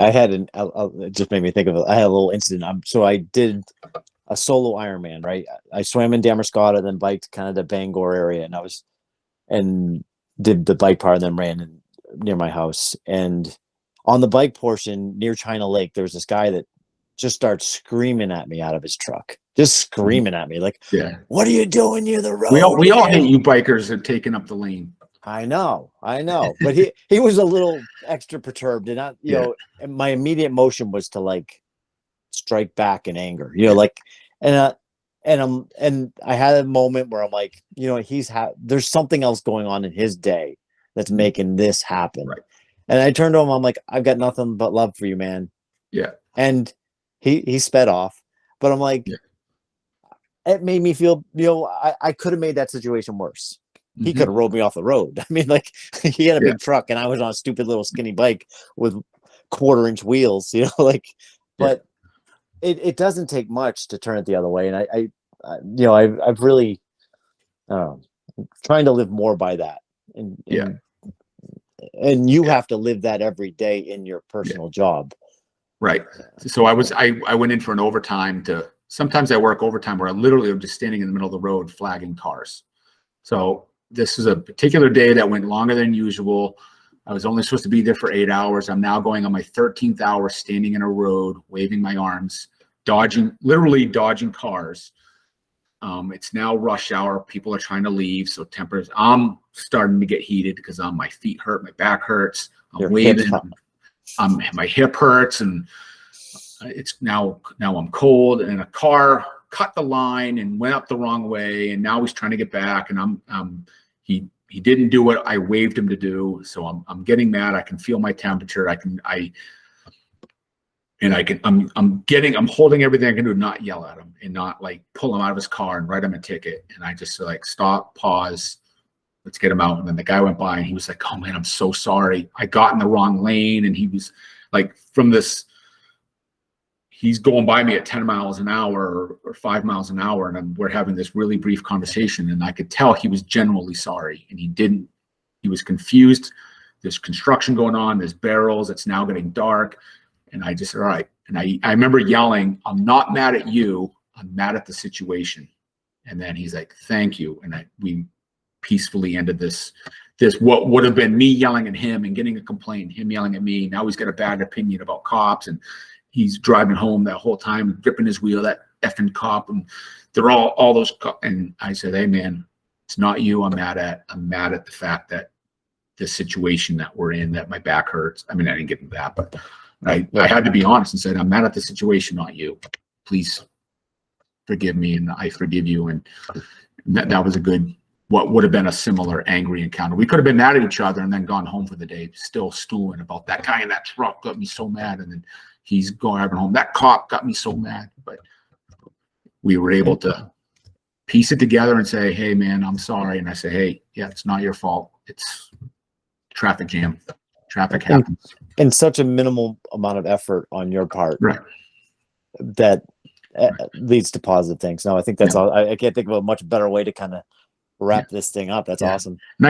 I had it just made me think of it. I had a little incident. So I did a solo Ironman, right? I swam in Damascata, then biked kind of the Bangor area, and did the bike part, and then ran near my house. And on the bike portion near China Lake, there's this guy that just starts screaming at me out of his truck, just screaming at me like, Yeah. "What are you doing near the road?" We all hate you bikers and taking up the lane. I know, but he was a little extra perturbed, and not, and my immediate motion was to like strike back in anger, like, and I had a moment where I'm like, there's something else going on in his day that's making this happen. Right. And I turned to him, I'm like, I've got nothing but love for you, man. Yeah. And he sped off, but I'm like, it made me feel, I could have made that situation worse. He could have rolled me off the road. I mean, like, he had a big truck and I was on a stupid little skinny bike with 1/4-inch wheels, like, but it doesn't take much to turn it the other way. And I've really, trying to live more by that. And you have to live that every day in your personal job. Right. So I went in for an overtime sometimes I work overtime where I literally am just standing in the middle of the road flagging cars. So this is a particular day that went longer than usual. I was only supposed to be there for 8 hours. I'm now going on my 13th hour standing in a road, waving my arms, literally dodging cars. It's now rush hour. People are trying to leave. So I'm starting to get heated because my feet hurt, my back hurts. I'm waving. My hip hurts, and it's now I'm cold, and a car cut the line and went up the wrong way, and now he's trying to get back, and he didn't do what I waved him to do, so I'm getting mad. I can feel my temperature. I'm holding everything I can do to not yell at him and not like pull him out of his car and write him a ticket. And I just like, stop, pause, let's get him out. And then the guy went by and he was like, "Oh man, I'm so sorry. I got in the wrong lane." And he was like, he's going by me at 10 miles an hour or 5 miles an hour. And we're having this really brief conversation. And I could tell he was genuinely sorry. And he was confused. There's construction going on. There's barrels. It's now getting dark. And I just, all right. And I remember yelling, "I'm not mad at you. I'm mad at the situation." And then he's like, "Thank you." And we peacefully ended this what would have been me yelling at him and getting a complaint, him yelling at me. Now he's got a bad opinion about cops, and he's driving home that whole time, gripping his wheel, that effing cop. And they're all those cops. And I said, "Hey man, it's not you I'm mad at. I'm mad at the fact that the situation that we're in, that my back hurts." I mean, I didn't get into that, but I had to be honest and said, "I'm mad at the situation, not you. Please forgive me, and I forgive you." And that was a good, what would have been a similar angry encounter. We could have been mad at each other and then gone home for the day, still stewing about that guy in that truck got me so mad. And then he's driving home. That cop got me so mad. But we were able to piece it together and say, "Hey man, I'm sorry." And I say, "Hey, yeah, it's not your fault. It's traffic jam. Traffic happens." And such a minimal amount of effort on your part. Right. That leads to positive things. No, I think that's all. I can't think of a much better way to kind of wrap this thing up. That's awesome.